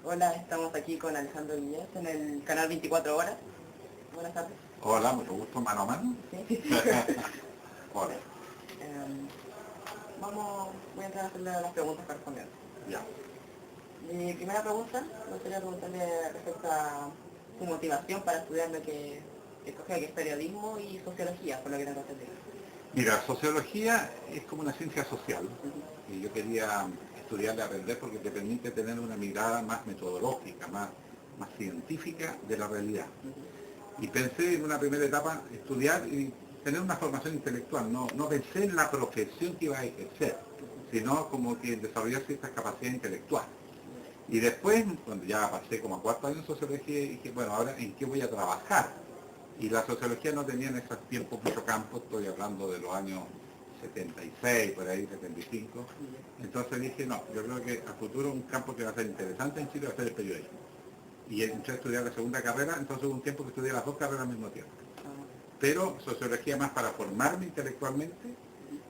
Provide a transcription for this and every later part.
Hola, estamos aquí con Alejandro Villés en el canal 24 Horas. Buenas tardes. Hola, mucho gusto, mano a mano. Sí. Hola, Em, voy a entrar a hacerle las preguntas correspondientes. ya. Mi primera pregunta, me gustaría preguntarle respecto a su motivación para estudiar lo que escogió, que es periodismo y sociología, por lo que tengo entendido. Mira, sociología es como una ciencia social Ujú. y yo quería estudiarla, aprender porque te permite tener una mirada más metodológica, más científica de la realidad. Y pensé en una primera etapa estudiar y tener una formación intelectual, no pensé en la profesión que iba a ejercer, sino como que desarrollar ciertas capacidades intelectuales. Y después, cuando ya pasé como 4 años en sociología, dije, bueno, ahora ¿en qué voy a trabajar? Y la sociología no tenía en esos tiempos mucho campo, estoy hablando de los años 76, por ahí 75. Entonces dije, no, yo creo que a futuro un campo que va a ser interesante en Chile va a ser el periodismo. Y entré a estudiar la segunda carrera, entonces hubo un tiempo que estudié las dos carreras al mismo tiempo. Pero sociología más para formarme intelectualmente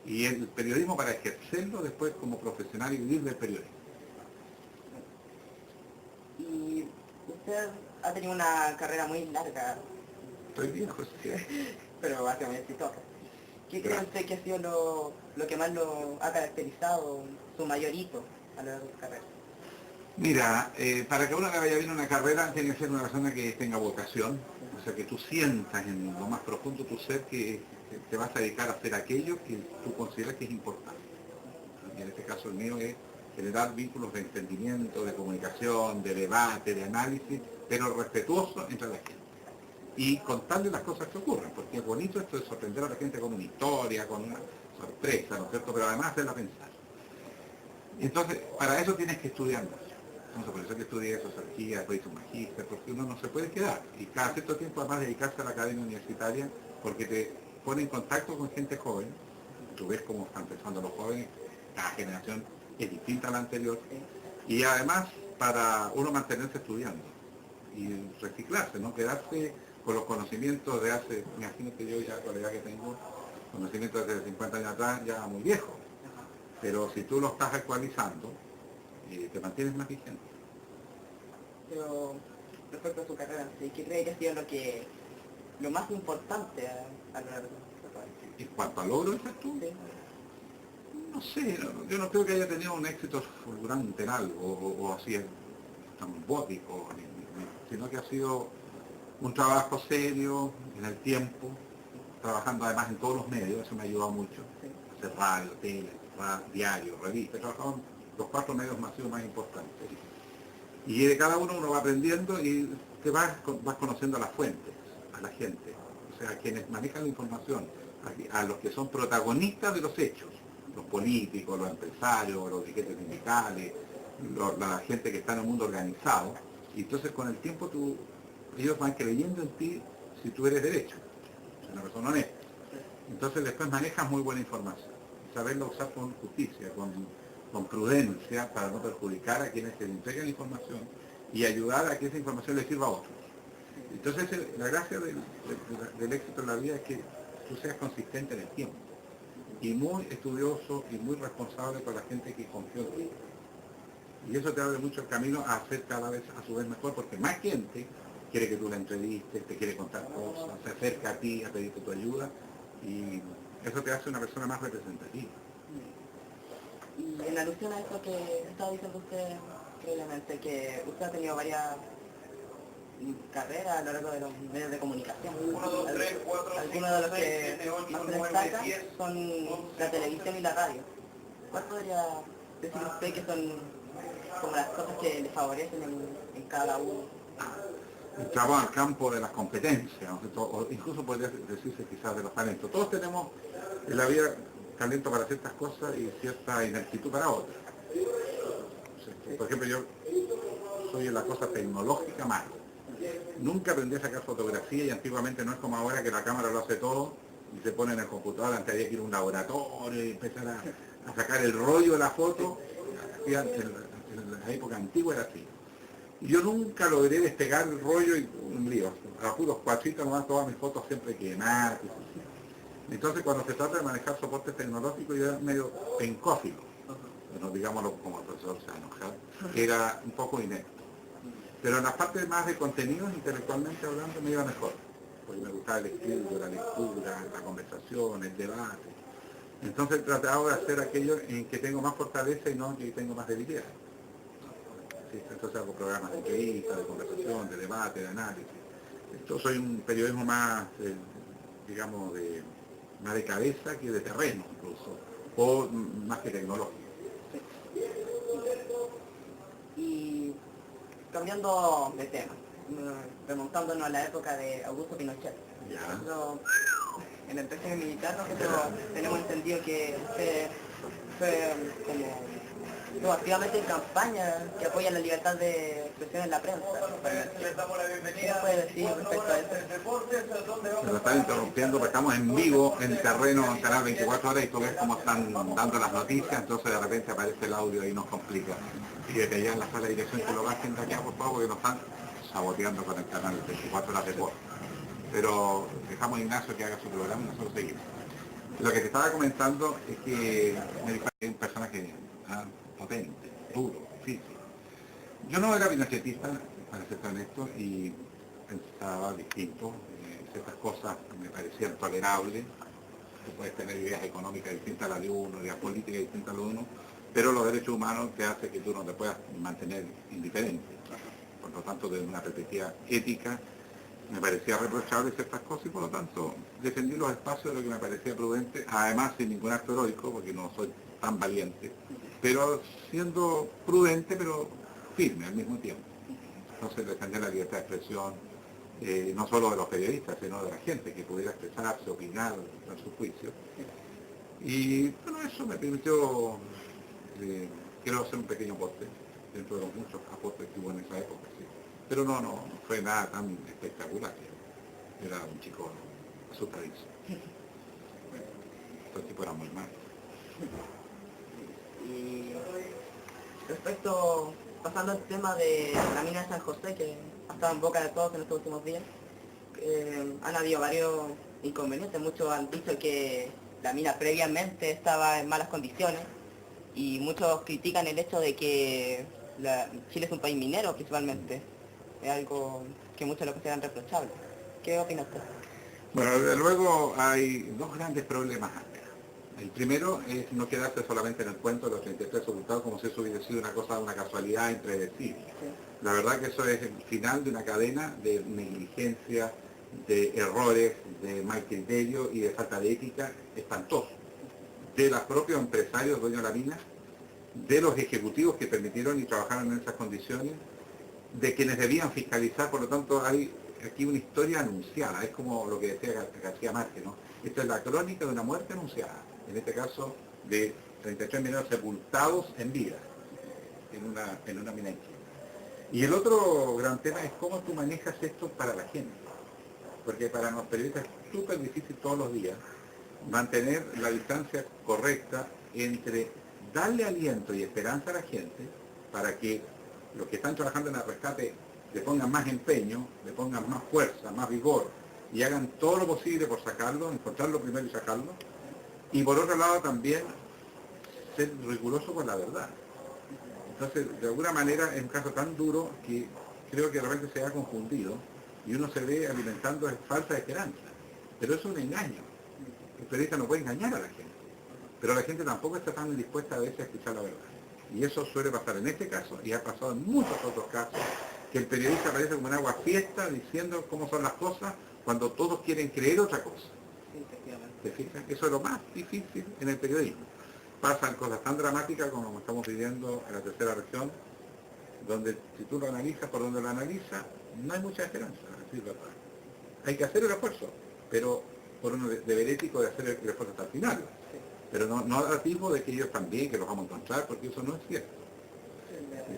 y el periodismo para ejercerlo después como profesional y vivir del periodismo. Y usted ha tenido una carrera muy larga, Estoy viejo, sí. pero bastante exitosa. ¿Qué cree Gracias. usted que ha sido lo que más lo ha caracterizado, su mayor hito a lo largo de su carrera? Mira, para que a uno le vaya bien una carrera tiene que ser una persona que tenga vocación, o sea, que tú sientas en lo más profundo de tu ser que te vas a dedicar a hacer aquello que tú consideras que es importante. Y en este caso el mío es generar vínculos de entendimiento, de comunicación, de debate, de análisis, pero respetuoso entre la gente. Y contarle las cosas que ocurren, porque es bonito esto de sorprender a la gente con una historia, con una sorpresa, ¿no es cierto? Pero además hacerla pensar. Entonces, para eso tienes que estudiar mucho. Entonces, por eso que estudié sociología, después hice un magíster, porque uno no se puede quedar. Y cada cierto tiempo además dedicarse a la academia universitaria, porque te pone en contacto con gente joven. Tú ves cómo están pensando los jóvenes, cada generación es distinta a la anterior. Y además, para uno mantenerse estudiando y reciclarse, no quedarse con los conocimientos de hace, imagínate yo ya con la edad que tengo, conocimientos de hace 50 años atrás, ya muy viejo. Pero si tú lo estás actualizando, te mantienes más vigente. Pero respecto a su carrera, ¿sí? ¿Qué cree que ha sido lo más importante a lo largo de su carrera? En cuanto a logro, dices tú, Sí. no sé, yo no creo que haya tenido un éxito fulgurante en algo, o así tan bótico, sino que ha sido un trabajo serio, en el tiempo, trabajando además en todos los medios, eso me ha ayudado mucho. Sí. Hacer radio, tele, diario, revista, he trabajado en los 4 medios masivos más importantes. Y de cada uno va aprendiendo y te vas conociendo a las fuentes, a la gente, o sea, a quienes manejan la información, a los que son protagonistas de los hechos, los políticos, los empresarios, los dirigentes sindicales, la gente que está en el mundo organizado. Y entonces con el tiempo ellos van creyendo en ti si tú eres derecho, si una persona honesta. Entonces después manejas muy buena información, saberlo usar con justicia, con prudencia, para no perjudicar a quienes te entregan la información y ayudar a que esa información le sirva a otros. Entonces la gracia del éxito en la vida es que tú seas consistente en el tiempo y muy estudioso y muy responsable con la gente que confió en ti. Y eso te abre mucho el camino a hacer cada vez a su vez mejor, porque más gente quiere que tú la entrevistes, te quiere contar cosas, se acerca a ti a pedirte tu ayuda, y eso te hace una persona más representativa. Y en alusión a eso que estaba diciendo usted previamente, que usted ha tenido varias carreras a lo largo de los medios de comunicación. Algunos de los que más se destacan son la televisión y la radio. ¿Cuál podría decir usted que son como las cosas que le favorecen en cada uno? Entramos al campo de las competencias, ¿no? O incluso podría decirse quizás de los talentos. Todos tenemos en la vida talento para ciertas cosas y cierta ineptitud para otras. Por ejemplo, yo soy en la cosa tecnológica más. Nunca aprendí a sacar fotografía y antiguamente no es como ahora que la cámara lo hace todo y se pone en el computador, antes había que ir a un laboratorio y empezar a sacar el rollo de la foto. En la época antigua era así. Y yo nunca logré despegar el rollo y un lío. A puros cuachitos nomás todas mis fotos siempre quemadas. Entonces cuando se trata de manejar soportes tecnológicos yo era medio pencófilo. Bueno, digámoslo como el profesor se va a enojar, era un poco inepto. Pero en las partes más de contenidos, intelectualmente hablando, me iba mejor. Porque me gustaba el estudio, la lectura, la conversación, el debate. Entonces trataba de hacer aquello en que tengo más fortaleza y no en que tengo más debilidad. Sí, entonces hago programas de entrevista, de conversación, de debate, de análisis. Yo soy un periodismo más, digamos, más de cabeza que de terreno incluso, o más que tecnológico. Y cambiando de tema, remontándonos a la época de Augusto Pinochet. Ya. Nosotros, en el régimen militar, nosotros tenemos entendido que usted fue como estuvo activamente en campaña que apoya la libertad de expresión en la prensa. Les damos la bienvenida. ¿Qué puede decir respecto a eso? Se lo están interrumpiendo, porque estamos en vivo en terreno en Canal 24 Horas y tú ves cómo están dando las noticias, entonces de repente aparece el audio y nos complica. Y desde allá en la sala de dirección que lo bajen de acá, por favor, porque nos están saboteando con el canal 24 Horas de voz. Pero dejamos a Ignacio que haga su programa y nosotros seguimos. Lo que te estaba comentando es que me dijo que es un personaje potente, duro, difícil. Yo no era pinochetista, para ser honesto, y pensaba distinto. Ciertas cosas me parecían tolerables. Tú puedes tener ideas económicas distintas a las de uno, ideas políticas distintas a las de uno, pero los derechos humanos te hacen que tú no te puedas mantener indiferente. Por lo tanto, desde una perspectiva ética, me parecía reprochable ciertas cosas y por lo tanto defendí los espacios de lo que me parecía prudente, además sin ningún acto heroico, porque no soy tan valiente, pero siendo prudente pero firme al mismo tiempo. Entonces defender la libertad de expresión, no solo de los periodistas, sino de la gente que pudiera expresarse, opinar, dar su juicio. Y bueno, eso me permitió, quiero hacer un pequeño aporte, dentro de los muchos aportes que hubo en esa época, sí. Pero no fue nada tan espectacular. Era un chico asustadizo. Estos tipos eran muy malos. Y respecto, pasando al tema de la mina de San José, que ha estado en boca de todos en estos últimos días, han habido varios inconvenientes. Muchos han dicho que la mina previamente estaba en malas condiciones y muchos critican el hecho de que Chile es un país minero principalmente. Es algo que muchos lo consideran reprochable. ¿Qué opina usted? Bueno, desde luego hay dos grandes problemas acá. El primero es no quedarse solamente en el cuento de los 33 resultados como si eso hubiese sido una cosa, una casualidad entre decir. Sí. La verdad que eso es el final de una cadena de negligencia, de errores, de mal criterio y de falta de ética espantoso. De los propios empresarios dueños de la mina, de los ejecutivos que permitieron y trabajaron en esas condiciones, de quienes debían fiscalizar. Por lo tanto hay aquí una historia anunciada, es como lo que decía García Márquez, ¿no? Esta es la crónica de una muerte anunciada, en este caso de 33 mineros sepultados en vida, en una mina en Chile. Y el otro gran tema es cómo tú manejas esto para la gente, porque para los periodistas es súper difícil todos los días mantener la distancia correcta entre darle aliento y esperanza a la gente para que los que están trabajando en el rescate le pongan más empeño, le pongan más fuerza, más vigor y hagan todo lo posible por sacarlo, encontrarlo primero y sacarlo. Y por otro lado también ser riguroso con la verdad. Entonces, de alguna manera es un caso tan duro que creo que de repente se ha confundido y uno se ve alimentando falsa esperanza. Pero eso es un engaño. El periodista no puede engañar a la gente. Pero la gente tampoco está tan dispuesta a veces a escuchar la verdad. Y eso suele pasar en este caso, y ha pasado en muchos otros casos, que el periodista aparece como un agua fiesta diciendo cómo son las cosas cuando todos quieren creer otra cosa. Sí, efectivamente. ¿Te fijas? Eso es lo más difícil en el periodismo. Pasan cosas tan dramáticas como estamos viviendo en la tercera región, donde si tú lo analizas por donde lo analizas, no hay mucha esperanza, así es verdad. Hay que hacer el esfuerzo, pero por un deber ético de hacer el esfuerzo hasta el final. Sí. Pero no atractivo de que ellos también, que los vamos a encontrar, porque eso no es cierto.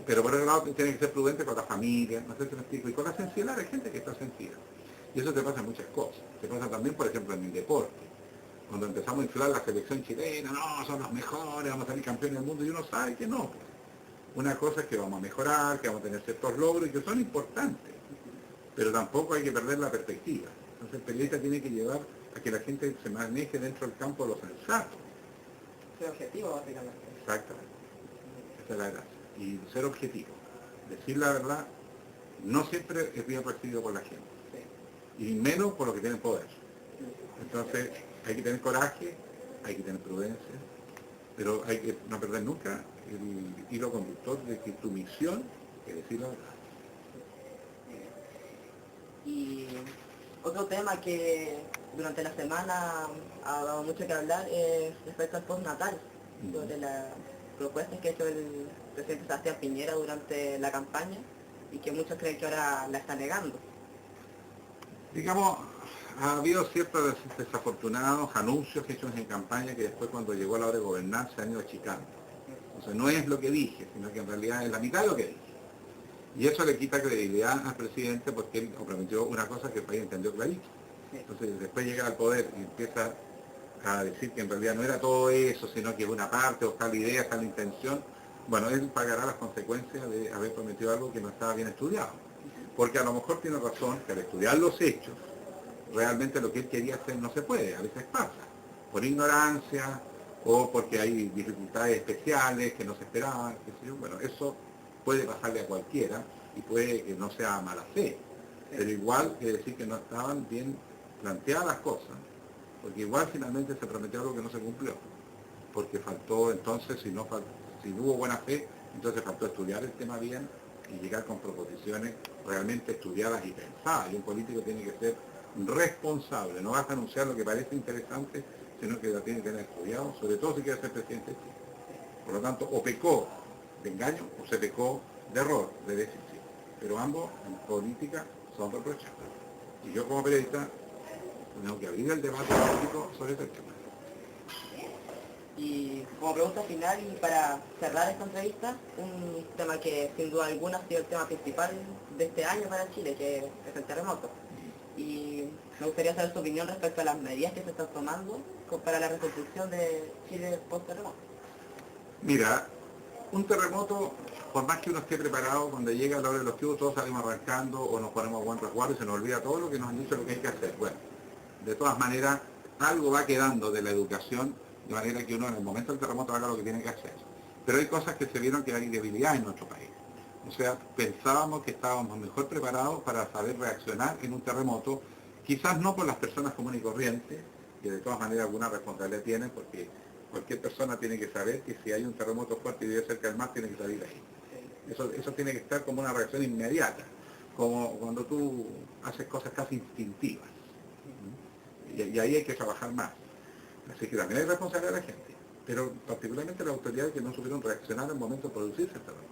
Pero por otro lado tienen que ser prudentes con la familia, no sé si me explico, y con la sensibilidad de gente que está sentida. Y eso te pasa en muchas cosas. Te pasa también, por ejemplo, en el deporte. Cuando empezamos a inflar la selección chilena, no, son los mejores, vamos a salir campeones del mundo, y uno sabe que no. Pues. Una cosa es que vamos a mejorar, que vamos a tener ciertos logros y que son importantes, pero tampoco hay que perder la perspectiva. Entonces el periodista tiene que llevar a que la gente se maneje dentro del campo de lo sensato. Ser objetivo, básicamente. Exactamente. Esa es la gracia. Y ser objetivo. Decir la verdad no siempre es bien recibido por la gente, y menos por los que tienen poder. Entonces hay que tener coraje, hay que tener prudencia, pero hay que no perder nunca el hilo conductor de que tu misión es decir la verdad. Y otro tema que durante la semana ha dado mucho que hablar es respecto al postnatal, sobre las propuestas que ha hecho el presidente Sebastián Piñera durante la campaña y que muchos creen que ahora la está negando. Digamos, ha habido ciertos desafortunados anuncios hechos en campaña que después cuando llegó la hora de gobernar se han ido achicando. Entonces no es lo que dije, sino que en realidad es la mitad de lo que dije. Y eso le quita credibilidad al presidente porque él prometió una cosa que el país entendió clarito. Entonces después llega al poder y empieza a decir que en realidad no era todo eso, sino que es una parte, o tal idea, tal intención. Bueno, él pagará las consecuencias de haber prometido algo que no estaba bien estudiado. Porque a lo mejor tiene razón que al estudiar los hechos, realmente lo que él quería hacer no se puede, a veces pasa, por ignorancia o porque hay dificultades especiales que no se esperaban, qué sé yo. Bueno, eso puede pasarle a cualquiera y puede que no sea mala fe, pero igual quiere decir que no estaban bien planteadas las cosas, porque igual finalmente se prometió algo que no se cumplió, porque faltó entonces, si no hubo buena fe, entonces faltó estudiar el tema bien y llegar con proposiciones realmente estudiadas y pensadas. Y un político tiene que ser responsable, no vas a anunciar lo que parece interesante, sino que lo tiene que tener estudiado, sobre todo si quiere ser presidente de Chile. Por lo tanto, o pecó de engaño o se pecó de error, de déficit. Pero ambos en política son reprochables. Y yo como periodista tengo que abrir el debate político sobre este tema. Y como pregunta final y para cerrar esta entrevista, un tema que sin duda alguna ha sido el tema principal de este año para Chile, que es el terremoto. Y me gustaría saber su opinión respecto a las medidas que se están tomando para la reconstrucción de Chile post-terremoto. Mira, un terremoto, por más que uno esté preparado, cuando llega a la hora de los tiempos todos salimos arrancando o nos ponemos buen resguardo y se nos olvida todo lo que nos han dicho lo que hay que hacer. Bueno, de todas maneras, algo va quedando de la educación, de manera que uno en el momento del terremoto haga lo que tiene que hacer. Pero hay cosas que se vieron que hay debilidad en nuestro país. O sea, pensábamos que estábamos mejor preparados para saber reaccionar en un terremoto, quizás no por las personas comunes y corrientes, que de todas maneras alguna responsabilidad tienen, porque cualquier persona tiene que saber que si hay un terremoto fuerte y vive cerca del mar, tiene que salir ahí. Eso tiene que estar como una reacción inmediata, como cuando tú haces cosas casi instintivas. Y ahí hay que trabajar más. Así que también hay responsabilidad de la gente, pero particularmente las autoridades que no supieron reaccionar al momento de producirse el terremoto.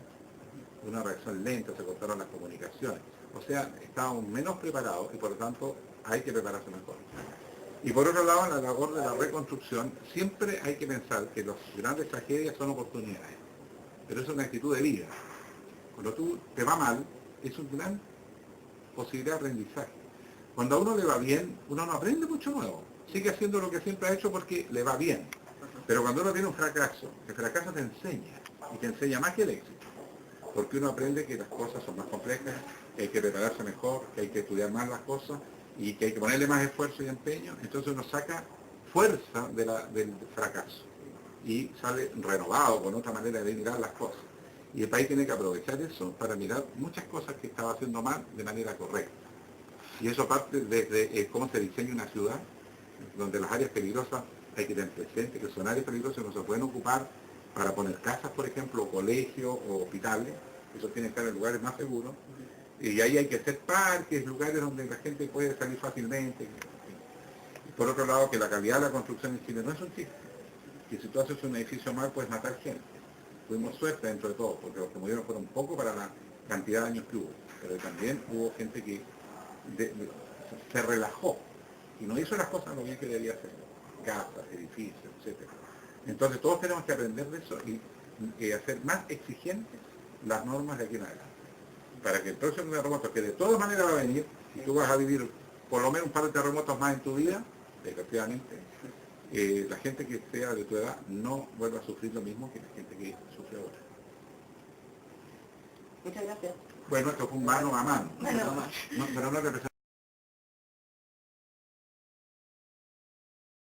Una reacción lenta, se cortaron las comunicaciones. O sea, estábamos menos preparados y por lo tanto hay que prepararse mejor. Y por otro lado, en la labor de la reconstrucción, siempre hay que pensar que las grandes tragedias son oportunidades. Pero es una actitud de vida. Cuando tú te va mal, es una gran posibilidad de aprendizaje. Cuando a uno le va bien, uno no aprende mucho nuevo. Sigue haciendo lo que siempre ha hecho porque le va bien. Pero cuando uno tiene un fracaso, el fracaso te enseña, y te enseña más que el éxito. Porque uno aprende que las cosas son más complejas, que hay que prepararse mejor, que hay que estudiar más las cosas, y que hay que ponerle más esfuerzo y empeño. Entonces uno saca fuerza del fracaso, y sale renovado, con otra manera de mirar las cosas. Y el país tiene que aprovechar eso para mirar muchas cosas que estaba haciendo mal de manera correcta. Y eso parte desde cómo se diseña una ciudad, donde las áreas peligrosas hay que tener presente que son áreas peligrosas que no se pueden ocupar para poner casas, por ejemplo, o colegios o hospitales. Eso tiene que estar en lugares más seguros. Y ahí hay que hacer parques, lugares donde la gente puede salir fácilmente. Y por otro lado, que la calidad de la construcción en Chile no es un chiste. Que si tú haces un edificio mal, puedes matar gente. Tuvimos suerte dentro de todo, porque los que murieron fueron poco para la cantidad de años que hubo. Pero también hubo gente que se relajó y no hizo las cosas lo bien que debía hacer. Casas, edificios, etc. Entonces todos tenemos que aprender de eso y hacer más exigentes las normas de aquí en adelante. Para que el próximo terremoto, que de todas maneras va a venir, y tú vas a vivir por lo menos un par de terremotos más en tu vida, efectivamente, la gente que sea de tu edad no vuelva a sufrir lo mismo que la gente que sufre ahora. Muchas gracias. Bueno, esto fue un mano a mano. Bueno, No, pero no representa